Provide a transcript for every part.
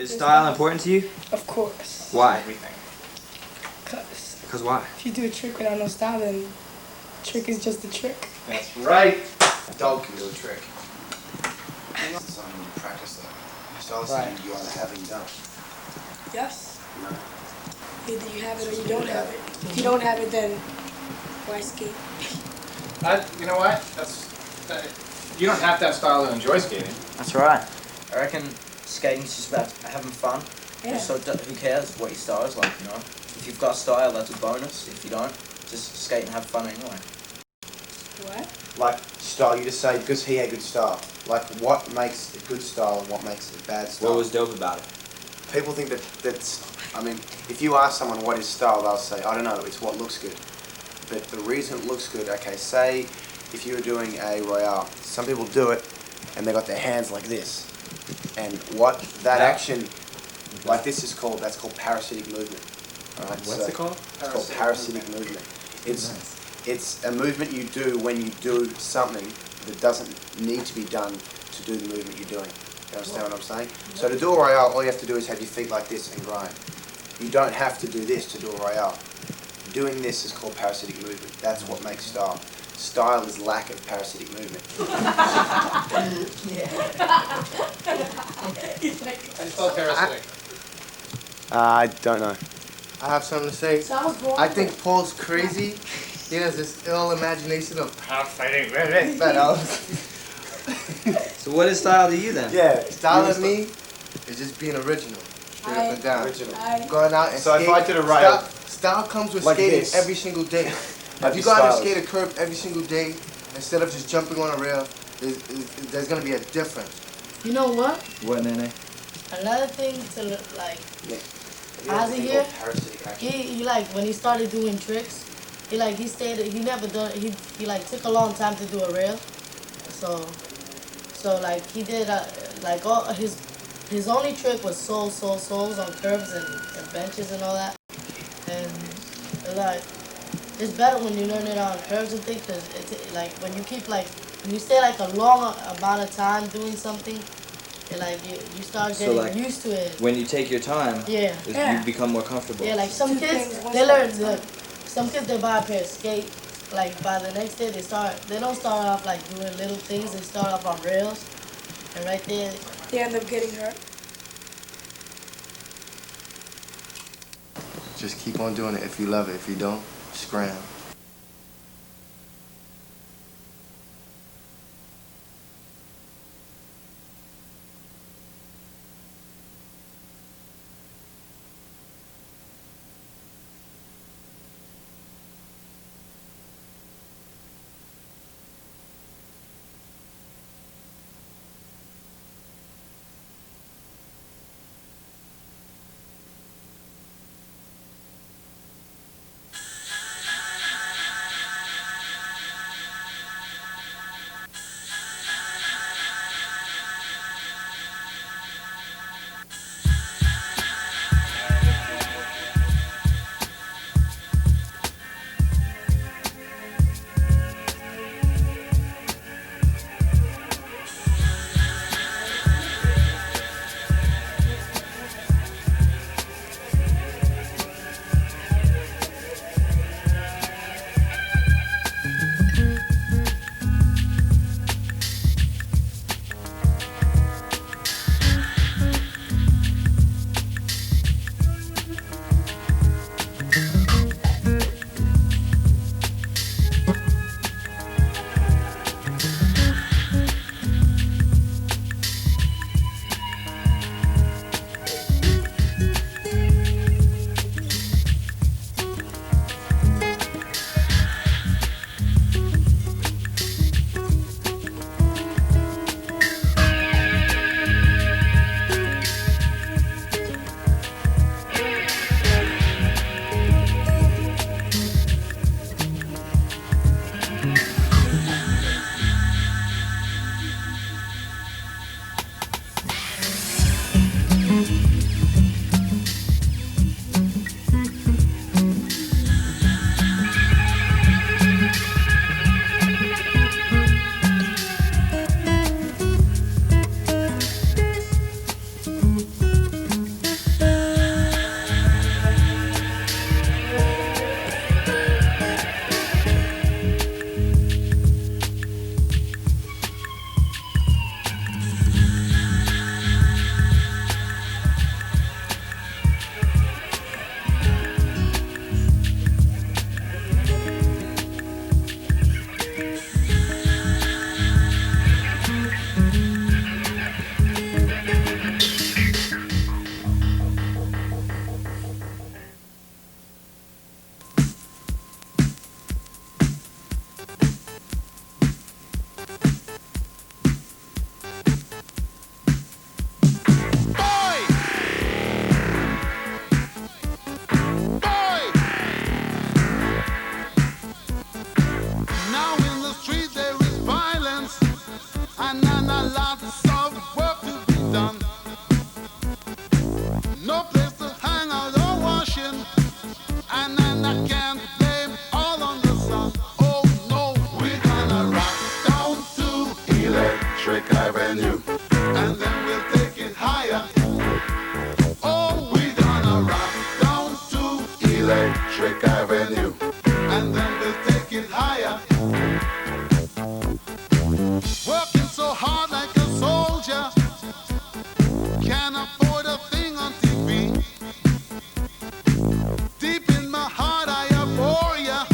Is style important to you? Of course. Why? Everything. Because why? If you do a trick without no style, then trick is just a trick. That's right. A dog can do a trick. It's something you practice though. Style is something you either have or you don't. Yes. You know? Either you have it or you don't have it. If you don't have it, then why skate? You know what? You don't have to have style to enjoy skating. That's right. I reckon skating's just about having fun. Yeah. So who cares what your style is like, you know? If you've got style, that's a bonus. If you don't, just skate and have fun anyway. What? Like style, you just say because he had good style. Like what makes a good style and what makes a bad style? What was dope about it? People think that's. I mean, if you ask someone what is style, they'll say, I don't know, it's what looks good. But the reason it looks good, okay, say if you were doing a royale, some people do it and they got their hands like this. And what that action, like this is called, that's called parasitic movement. Alright, What's it called? It's called parasitic movement. It's a movement you do when you do something that doesn't need to be done to do the movement you're doing. You understand what I'm saying? So to do a royale, all you have to do is have your feet like this and grind. You don't have to do this to do a royale. Doing this is called parasitic movement. That's what makes style. Style is lack of parasitic movement. And spell parasitic. I don't know. I have something to say. I think Paul's crazy. He has this ill imagination of fighting. So what is style to you then? Yeah, Style to me is just being original. Straight up and down. Original. Going out and So if skate. I did a rail, Style comes with like skating this. every single day. That'd If be you go out and stylish. skate a curb every single day, instead of just jumping on a rail, there's going to be a difference. You know what? What, Nene? Another thing to like, You have as a to think year, of parasitic action. he like when he started doing tricks, he stayed, he never done, he like took a long time to do a rail, so like he did like all his only trick was soles on curves and benches and all that, and like it's better when you learn it on curves and things, cause it's like when you keep like when you stay like a long amount of time doing something, and like you start So, getting like, used to it. When you take your time, Yeah. you become more comfortable. Yeah, like some Two kids, things, one they learn. step at a time. Some kids they buy a pair of skates. Like by the next day they don't start off like doing little things. They start off on rails, and right there. They end up getting hurt. Just keep on doing it if you love it. If you don't, scram. Electric Avenue. And then we'll take it higher. Oh, we're gonna rock down to Electric Avenue. And then we'll take it higher. Working so hard like a soldier. Can't afford a thing on TV. Deep in my heart I abhor ya.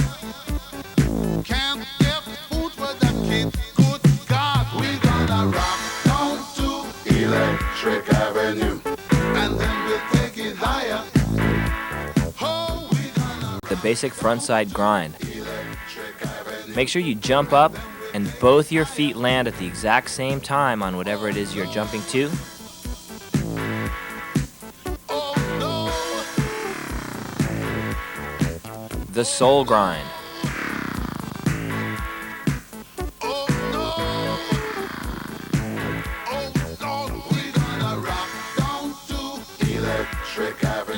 Can't get food for the kid. Good God, we gonna rock down to Electric Avenue. And then we'll take it higher. Oh, we gonna The basic frontside grind. Make sure you jump up and both your feet land at the exact same time on whatever it is you're jumping to. The soul grind.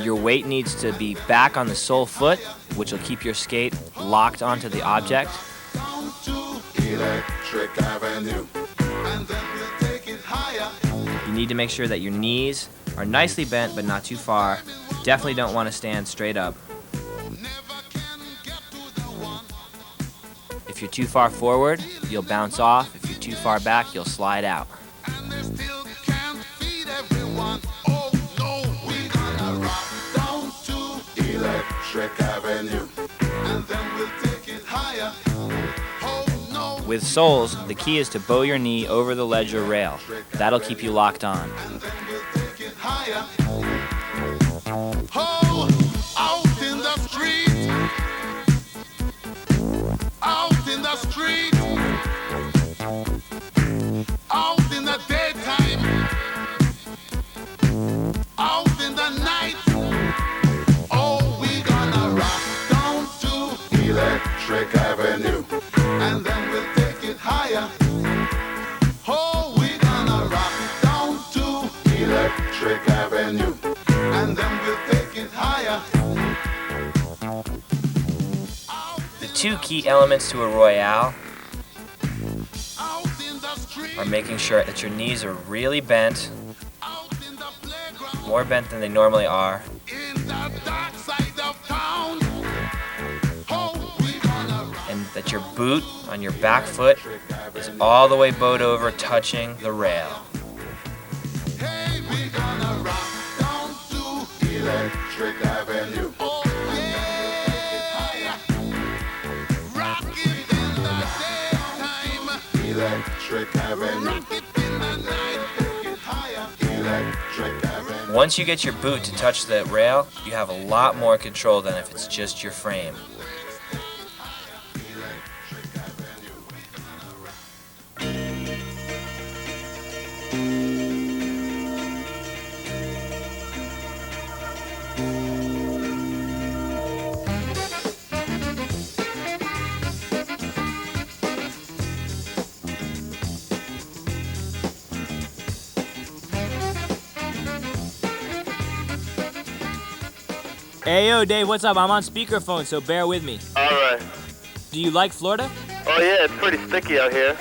Your weight needs to be back on the sole foot, which will keep your skate locked onto the object. Electric Avenue. And then we'll take it higher. You need to make sure that your knees are nicely bent but not too far. Definitely don't want to stand straight up. If you're too far forward, you'll bounce off. If you're too far back, you'll slide out. And they still can't feed everyone. Oh no, we're gonna rock down to Electric Avenue. And then we'll take it higher. Oh no. With soles, the key is to bow your knee over the ledge or rail. That'll keep you locked on. And then we'll take it higher. Oh, out in the street. Out in the street. Out in the daytime. Out in the night. Oh, we gonna rock down to Electric Avenue. And then we'll take it higher. Oh, we gonna rock down to Electric Avenue. And then we'll take it higher. The two key elements to a royale are making sure that your knees are really bent, more bent than they normally are, and that your boot on your back foot is all the way bowed over, touching the rail. Hey, we gonna rock down to Electric Avenue. Oh yeah, rockin' in the daytime. Electric Avenue. Rock it in the night. Take it higher. Electric Avenue. Once you get your boot to touch the rail, you have a lot more control than if it's just your frame. Hey, yo, Dave, what's up? I'm on speakerphone, so bear with me. Alright. Do you like Florida? Oh yeah, it's pretty sticky out here.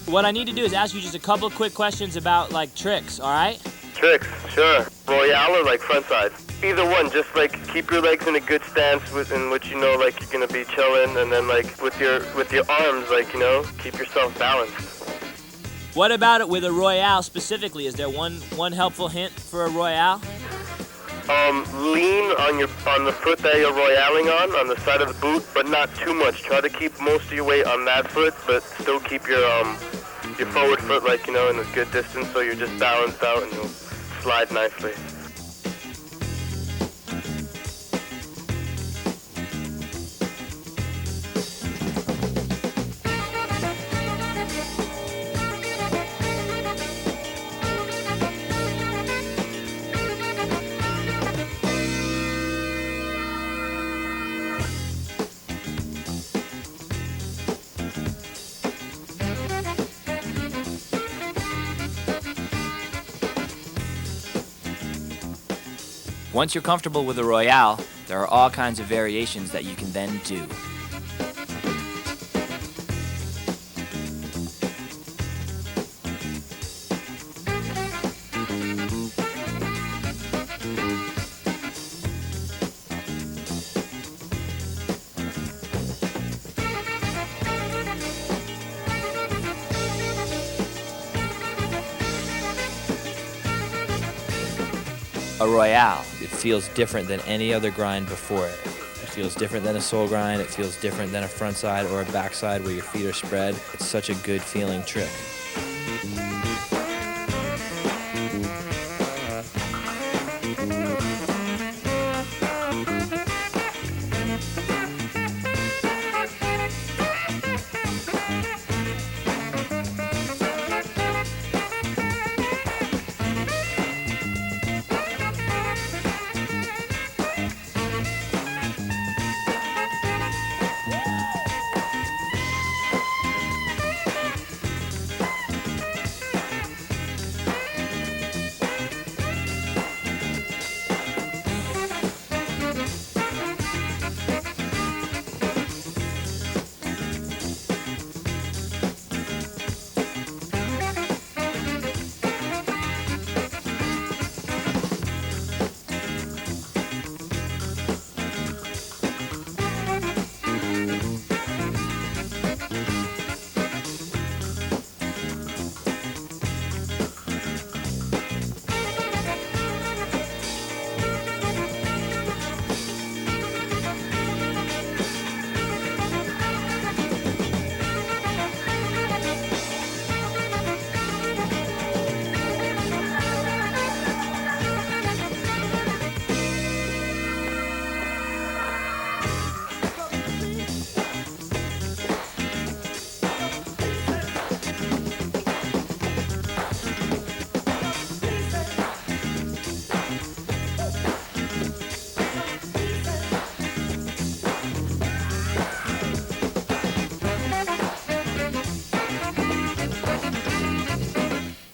What I need to do is ask you just a couple quick questions about, like, tricks, all right? Tricks, sure. Royale or like frontside? Either one, just like keep your legs in a good stance in which you know like you're gonna be chilling, and then like with your arms, like, you know, keep yourself balanced. What about it with a royale specifically? Is there one helpful hint for a royale? Lean on the foot that you're royaling on the side of the boot, but not too much. Try to keep most of your weight on that foot, but still keep your forward foot, like, you know, in a good distance, so you're just balanced out and you'll slide nicely. Once you're comfortable with a royale, there are all kinds of variations that you can then do. A Royale, it feels different than any other grind before it. It feels different than a soul grind, it feels different than a front side or a back side where your feet are spread. It's such a good feeling trick.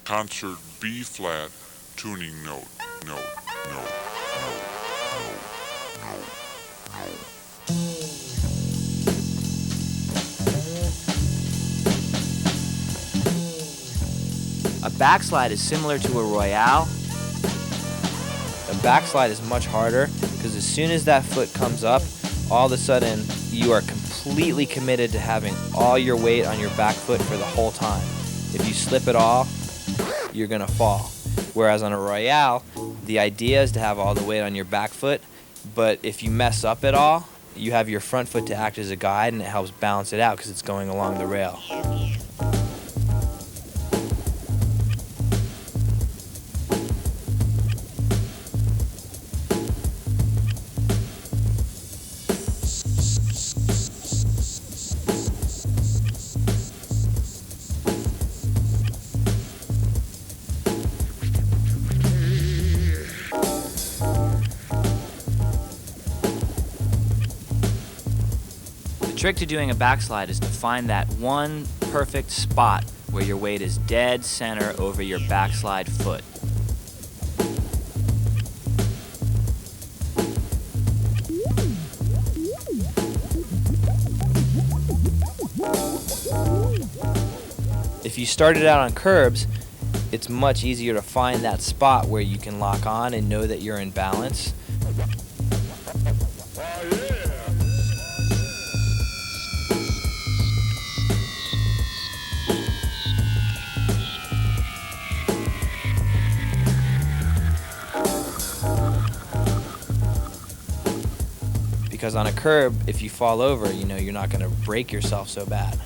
Concert B flat tuning note. A backslide is similar to a Royale. A backslide is much harder because as soon as that foot comes up, all of a sudden you are completely committed to having all your weight on your back foot for the whole time. If you slip at all, you're gonna fall. Whereas on a Royale, the idea is to have all the weight on your back foot, but if you mess up at all, you have your front foot to act as a guide and it helps balance it out because it's going along the rail. The trick to doing a backslide is to find that one perfect spot where your weight is dead center over your backslide foot. If you started out on curbs, it's much easier to find that spot where you can lock on and know that you're in balance. Because on a curb, if you fall over, you know you're not going to break yourself so bad.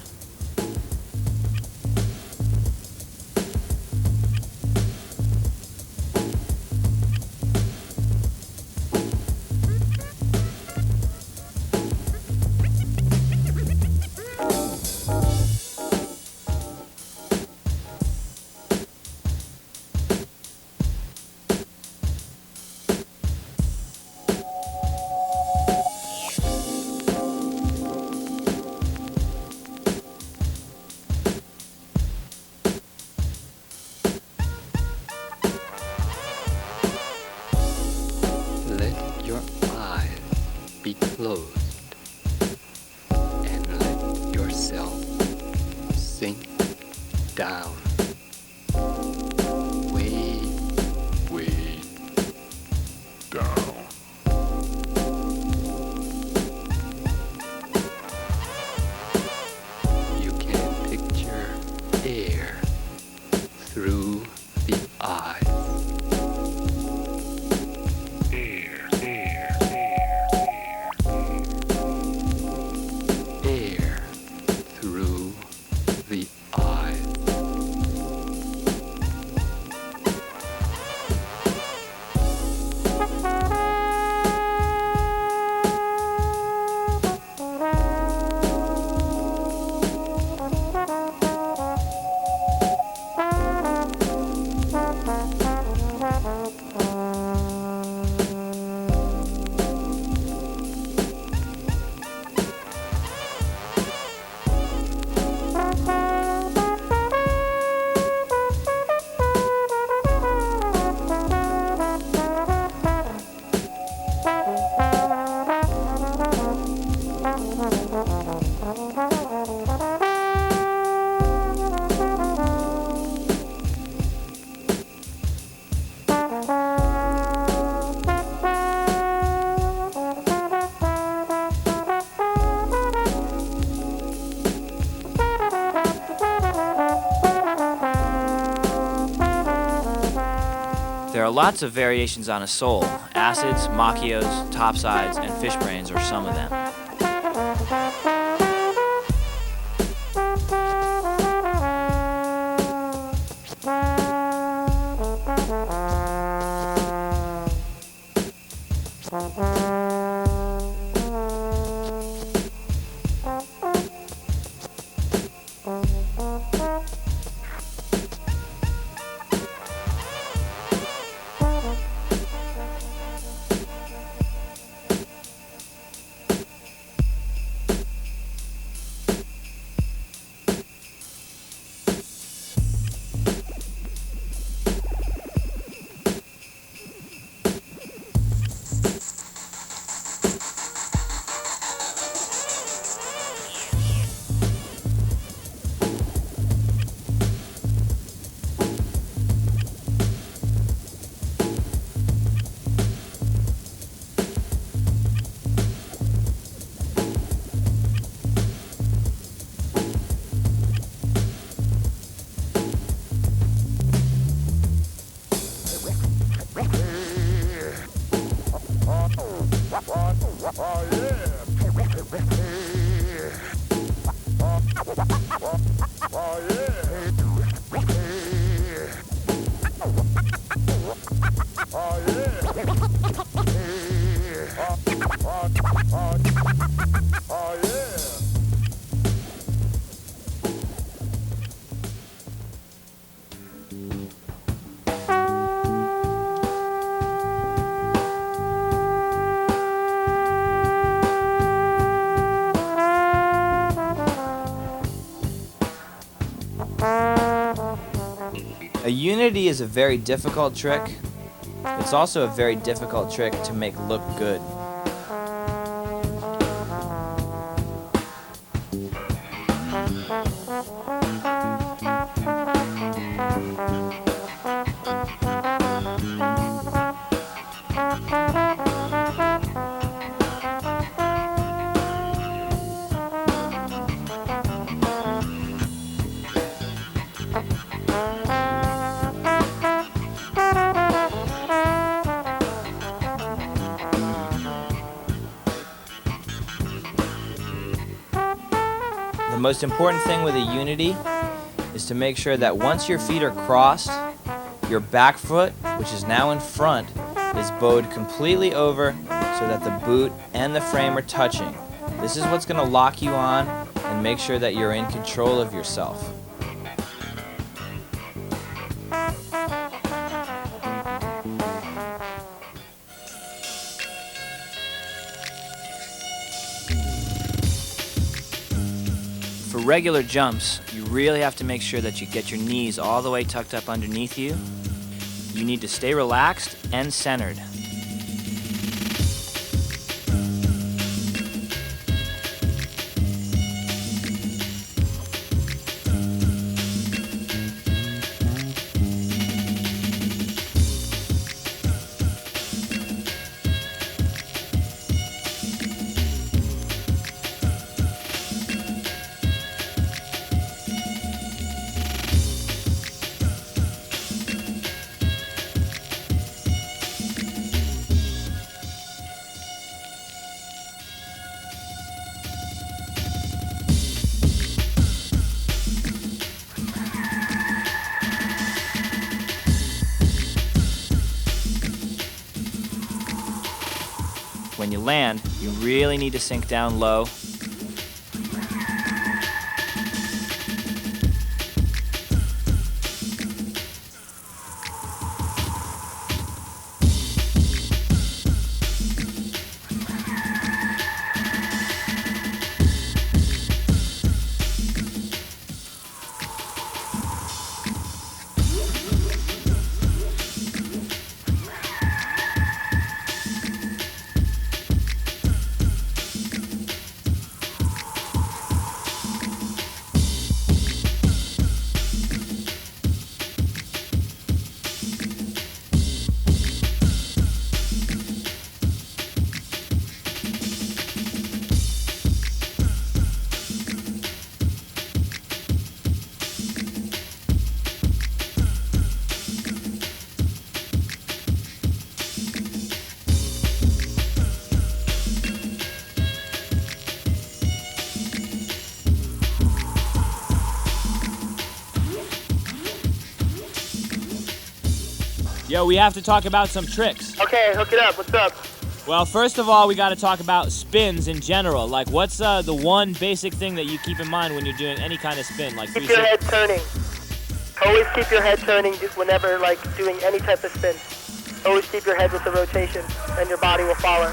Closed and let yourself sink down. Way down. You can picture air through the eyes. There are lots of variations on a sole. Acids, macchios, topsides, and fish brains are some of them. A unity is a very difficult trick. It's also a very difficult trick to make look good. The most important thing with a unity is to make sure that once your feet are crossed, your back foot, which is now in front, is bowed completely over so that the boot and the frame are touching. This is what's going to lock you on and make sure that you're in control of yourself. For regular jumps, you really have to make sure that you get your knees all the way tucked up underneath you. You need to stay relaxed and centered. When you land, you really need to sink down low. Yo, we have to talk about some tricks. Okay, hook it up. What's up? Well, first of all, we got to talk about spins in general. Like, what's the one basic thing that you keep in mind when you're doing any kind of spin? Like, Keep your head turning. Always keep your head turning whenever, like, doing any type of spin. Always keep your head with the rotation, and your body will follow.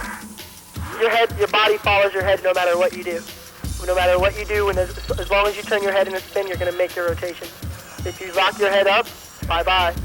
Your body follows your head no matter what you do. No matter what you do, as long as you turn your head in a spin, you're going to make your rotation. If you lock your head up, bye-bye.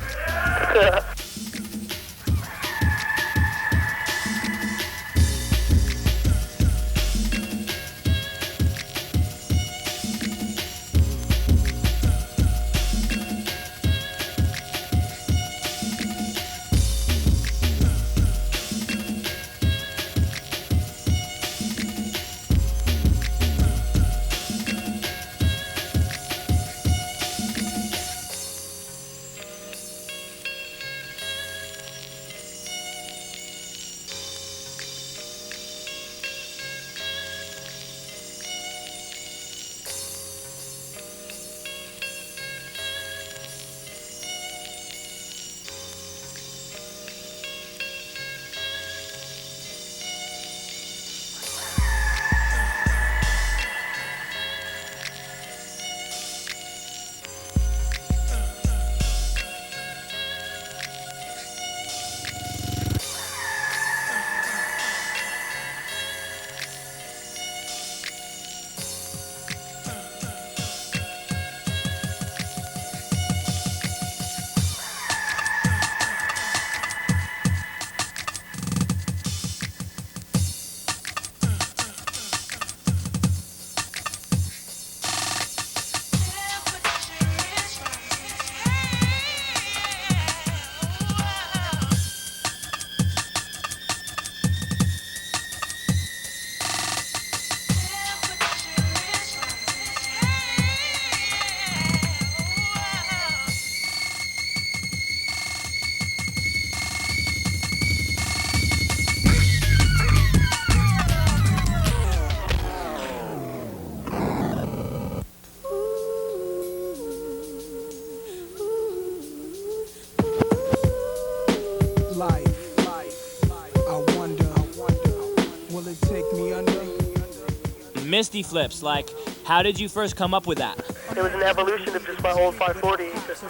Misty flips, like, how did you first come up with that? It was an evolution of just my old 540. Just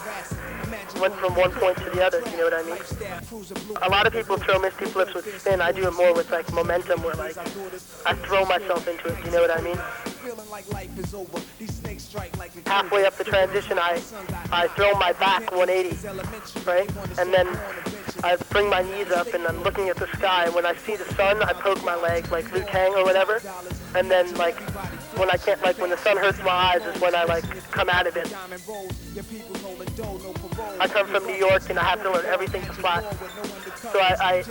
went from one point to the other, you know what I mean? A lot of people throw misty flips with spin. I do it more with like momentum, where like I throw myself into it, you know what I mean? Halfway up the transition, I throw my back 180, right? And then I bring my knees up and I'm looking at the sky. When I see the sun, I poke my leg like Liu Kang or whatever. And then like when I can't, like when the sun hurts my eyes is when I like come out of it. I come from New York and I have to learn everything to flat. So I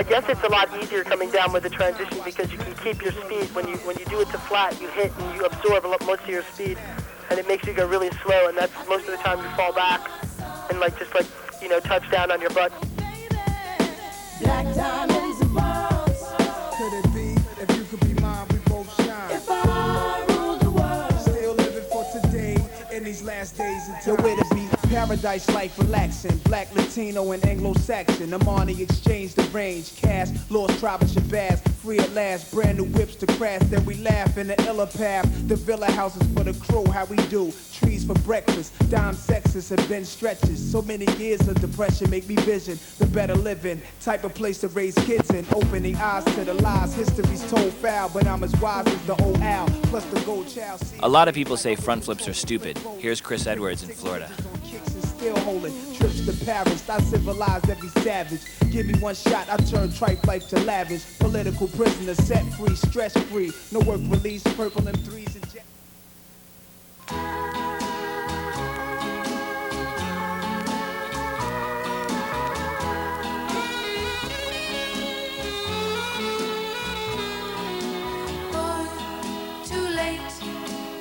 guess it's a lot easier coming down with the transition because you can keep your speed. When you do it to flat, you hit and you absorb a lot most of your speed, and it makes you go really slow. And that's most of the time you fall back and like just like, you know, touch down on your butt. Black diamonds and pearls. Could it be if you could be mine, we both shine? If I ruled the world, still living for today in these last days until where to be. Paradise life relaxing, black, Latino, and Anglo-Saxon. Amani exchange the range, cash, lost tribe of Shabazz, free at last, brand new whips to crash. Then we laugh in the illa path, the villa houses for the crew, how we do. Trees for breakfast, dime sexes have been stretches. So many years of depression make me vision the better living, type of place to raise kids in. Opening eyes to the lies, history's told foul, but I'm as wise as the old owl, plus the gold child. A lot of people say front flips are stupid. Here's Chris Edwards in Florida. Still holding trips to Paris. I civilized every savage. Give me one shot, I turn tripe life to lavish. Political prisoner set free, stress free. No work release, purple M3s and jet. Too late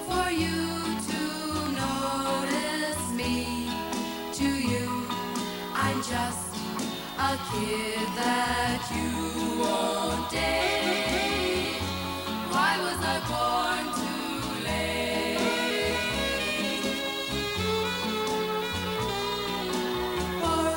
for you to notice me. To you, I'm just a kid that you won't date. Why was I born too late? Boy,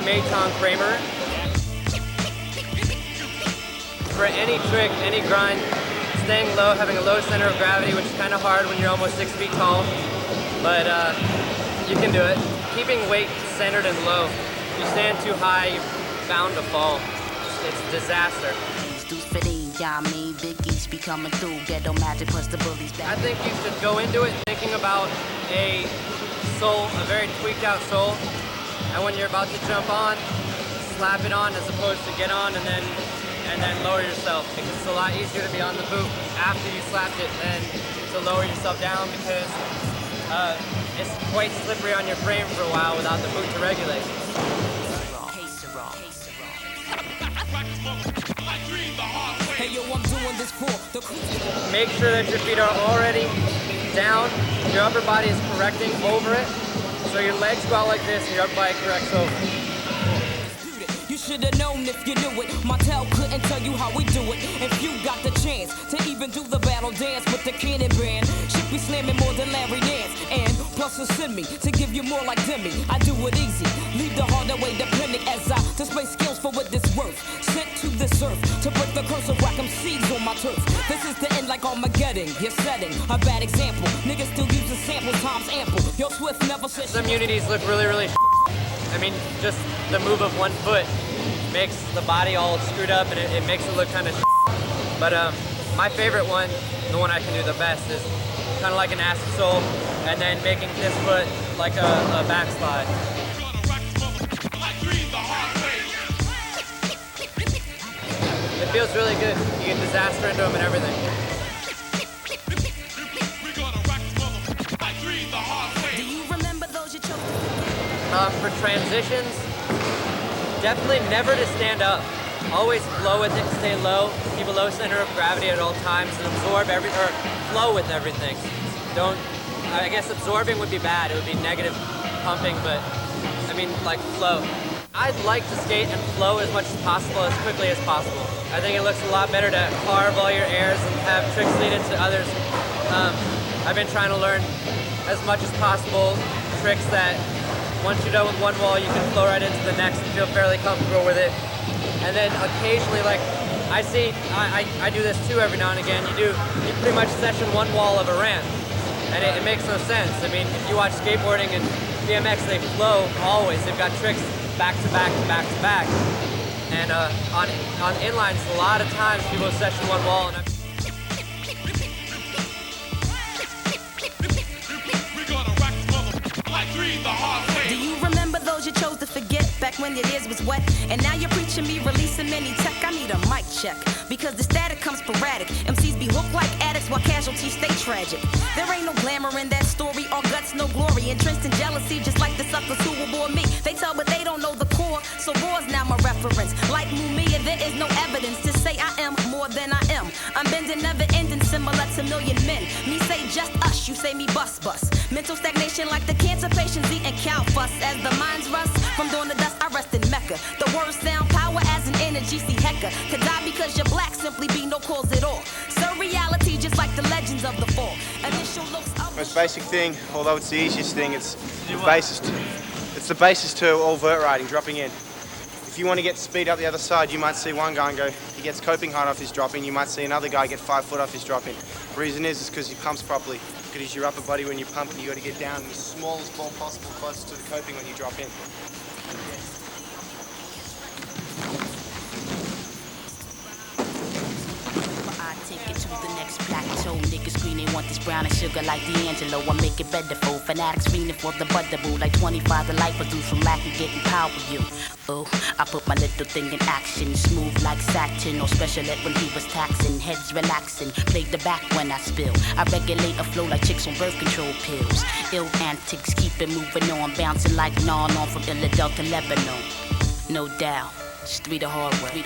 Maytong framer. For any trick, any grind, staying low, having a low center of gravity, which is kind of hard when you're almost 6 feet tall, but you can do it. Keeping weight centered and low. If you stand too high, you're bound to fall. It's a disaster. I think you should go into it thinking about a sole, a very tweaked out sole, and when you're about to jump on, slap it on as opposed to get on and then lower yourself. Because it's a lot easier to be on the boot after you slapped it than to lower yourself down, because it's quite slippery on your frame for a while without the boot to regulate. Make sure that your feet are already down, your upper body is correcting over it, so your legs go out like this and your upper body corrects over. You should have known if you knew it. Martel couldn't tell you how we do it. If you got the chance to even do the battle dance with the cannon band, should be slamming more than Larry Nance. And plus send me to give you more like Demi. I do it easy, leave the harder way depending as I display skills for what this worth. Sent to this earth to break the curse of whack 'em seeds on my turf. This is the end like Armageddon. You're setting a bad example. Niggas still using samples times ample. Yo, Swift never said. Some unities look really I mean, just the move of one foot makes the body all screwed up and it makes it look kind of But my favorite one, the one I can do the best, is kind of like an acid sole and then making this foot like a backslide. It feels really good. You get disaster into them and everything. Do you remember those you chose? For transitions, definitely never to stand up. Always flow with it, stay low, keep a low center of gravity at all times, and absorb or flow with everything. I guess absorbing would be bad. It would be negative pumping, but I mean, like flow. I'd like to skate and flow as much as possible, as quickly as possible. I think it looks a lot better to carve all your airs and have tricks lead into others. I've been trying to learn as much as possible tricks that once you're done with one wall, you can flow right into the next and feel fairly comfortable with it. And then occasionally, like I do this too every now and again. You pretty much session one wall of a ramp, and it makes no sense. I mean, if you watch skateboarding and BMX, they flow always. They've got tricks back to back to back to back. And on inlines, a lot of times people session one wall. And do you remember those you chose to forget back when your ears was wet? And now you're preaching me releasing many tech. I need a mic check because the static comes sporadic. MCs be hooked like addicts while casualties stay tragic. There ain't no glamour in that story, all guts, no glory. Entrenched in jealousy, just like the suckers who will bore me. They tell, but they don't know the core. So war's now my reference. Like Mumia, there is no evidence to say I am more than I am. I'm bending, never ending, similar to million men. Me say just us, you say me bust. Mental stagnation like the cancer patients eating cow fuss. As the minds rust from dawn to dust, I rest in Mecca. The words sound power as an energy, see Hecka. To die because you're black simply be no cause at all. So reality just like the legends of the fall. Initial looks up. Most basic thing, although it's the easiest thing, it's the basis to all vert riding, dropping in. If you want to get speed up the other side, you might see one guy and go, he gets coping height off his dropping. You might see another guy get 5 foot off his dropping. The reason is because he pumps properly. Because your upper body, when you pump, you got to get down as small as possible, close to the coping when you drop in. I take it to the next plateau. Niggas scream they want this brown and sugar like D'Angelo. I make it better for fanatics fiending for the butterboo. Like 25 the life produce from lack of getting power you. Oh, I put my little thing in action. Smooth like satin or special ed when he was taxing. Heads relaxing, played the back when I spill. I regulate a flow like chicks on birth control pills. Ill antics, keep it moving on. Bouncing like non on from Philadelphia to Lebanon. No doubt, just three the hard way.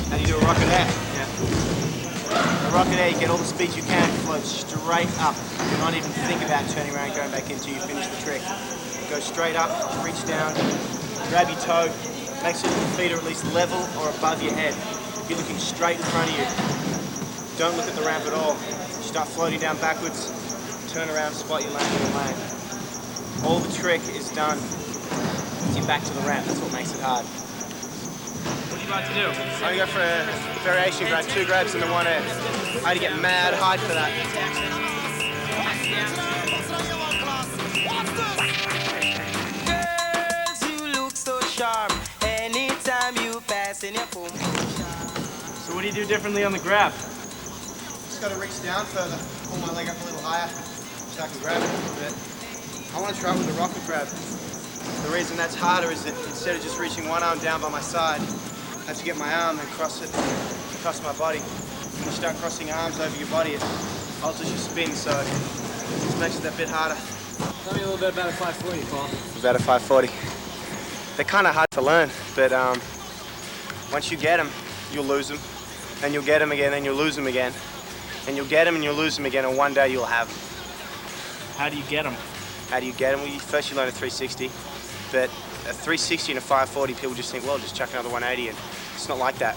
How do you do a rocket air? Yeah. A rocket air, you get all the speed you can, float straight up. Do not even think about turning around and going back until you finish the trick. Go straight up, reach down, grab your toe, make sure your feet are at least level or above your head. You're looking straight in front of you. Don't look at the ramp at all. Start floating down backwards, turn around, spot your landing and land. All the trick is done with your back to the ramp. That's what makes it hard. What do you like to do? I'm going to go for a variation grab, 2 grabs and the 1 air. I had to get mad high for that. Girls, you look so sharp. Anytime you pass in your boom. So what do you do differently on the grab? Just got to reach down further, pull my leg up a little higher, so I can grab it a little bit. I want to try with the rocket grab. The reason that's harder is that instead of just reaching one arm down by my side, I have to get my arm and cross it across my body. When you start crossing arms over your body, it alters your spin, so it makes it a bit harder. Tell me a little bit about a 540, Paul. About a 540. They're kind of hard to learn, but once you get them, you'll lose them. And you'll get them again, and you'll lose them again. And you'll get them and you'll lose them again, and one day you'll have them. How do you get them? How do you get them? Well, first you learn a 360, but a 360 and a 540, people just think, well, just chuck another 180, and it's not like that.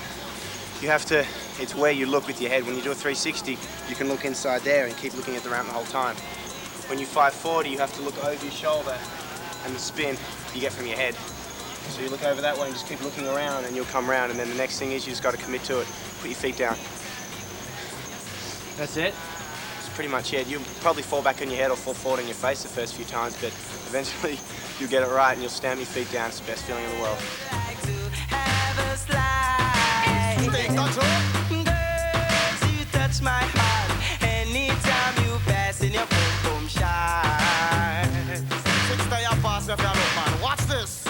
You have to, it's where you look with your head. When you do a 360, you can look inside there and keep looking at the ramp the whole time. When you 540, you have to look over your shoulder, and the spin you get from your head. So you look over that way and just keep looking around, and you'll come around, and then the next thing is you just got to commit to it. Put your feet down. That's it? That's pretty much it. You'll probably fall back on your head or fall forward on your face the first few times, but eventually you'll get it right and you'll stamp your feet down. It's the best feeling in the world. Girls, you touch my heart. Anytime you pass in your boom boom shine. Watch this.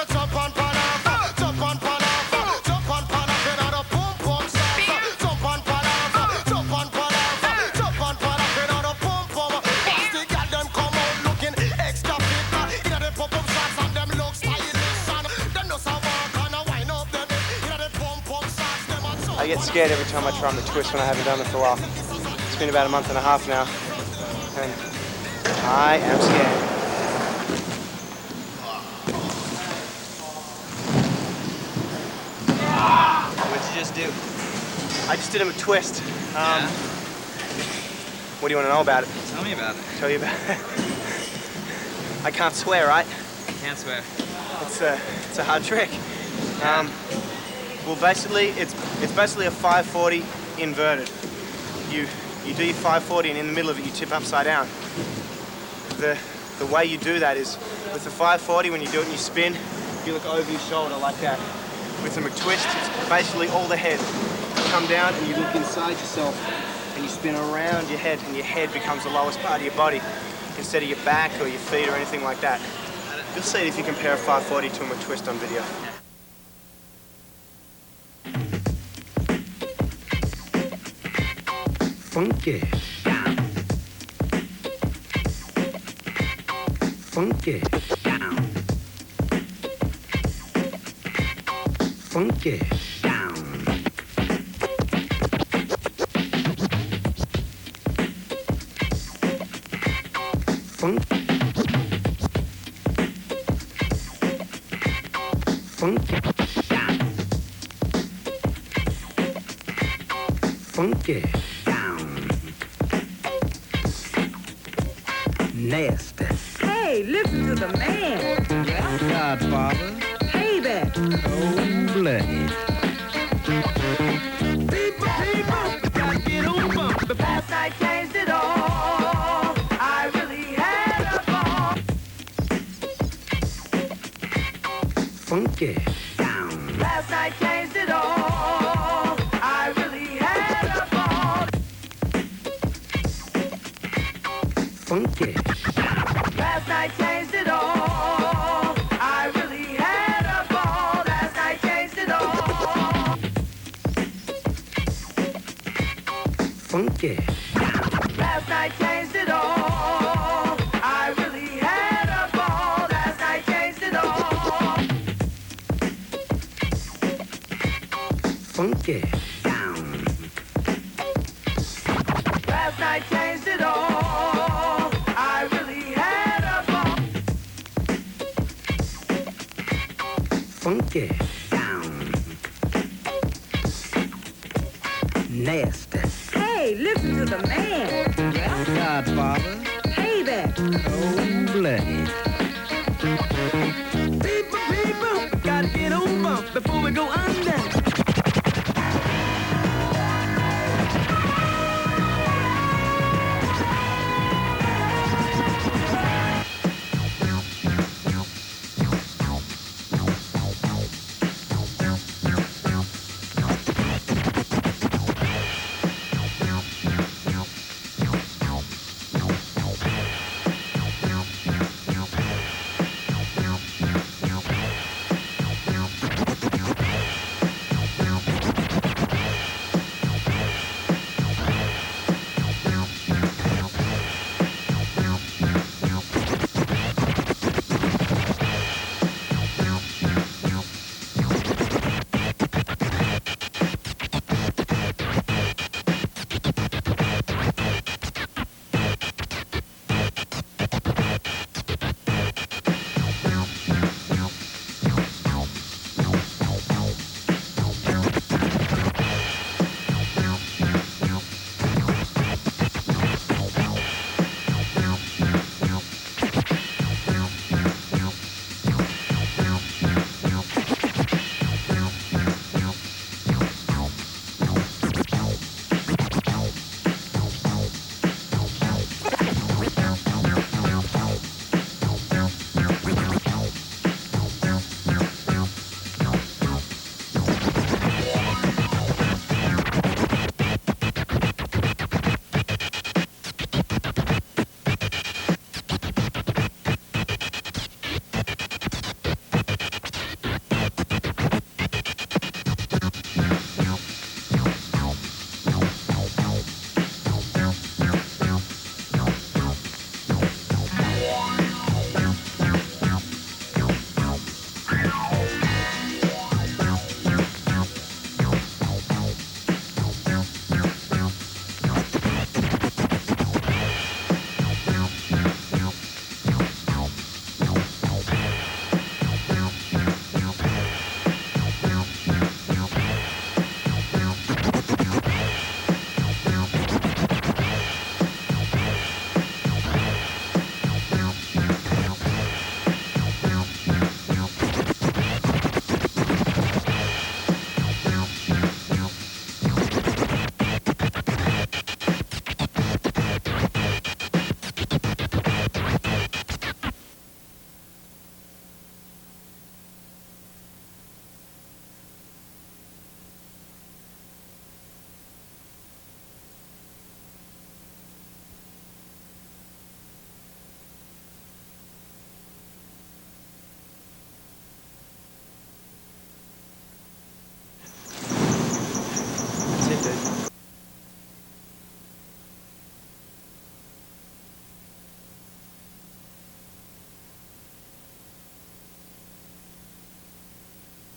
Jump on Panama, jump on Panama, jump on Panama, boom boom salsa. Jump on Panama, jump on Panama, jump on Panama, boom boom. Watch the girl them come out looking extra fit. You know the boom boom shots and them look stylish and them no so walk and a wind up them. You know the boom boom shots them a jump. I get scared every time I try on the twist when I haven't done it for a while. It's been about a month and a half now, and I am scared. What'd you just do? I just did him a twist. Yeah. What do you want to know about it? Tell me about it. Tell you about it. I can't swear, right? Can't swear. It's a hard trick. Well, basically, it's basically a 540 inverted. You do your 540 and in the middle of it you tip upside down. The way you do that is with the 540 when you do it and you spin, you look over your shoulder like that. With the McTwist, it's basically all the head. You come down and you look inside yourself and you spin around your head and your head becomes the lowest part of your body instead of your back or your feet or anything like that. You'll see it if you compare a 540 to a McTwist on video. Funky down. Funky down. Funky down. Funky down. Funky down. Nasty. Hey, listen to the man. Godfather. Payback. Cold-blooded. Last night changed it all. I really had a ball. Funky down. Last night changed it all. I really had a ball. Funky. Last night changed it all. I really had a ball. Last night changed it all. Funky. Last night changed it all. I really had a ball. Last night changed it all. Funky down. Last night changed it all. funky, down. Nasty. Hey, listen to the man. Godfather. Hey there. Cold-blooded.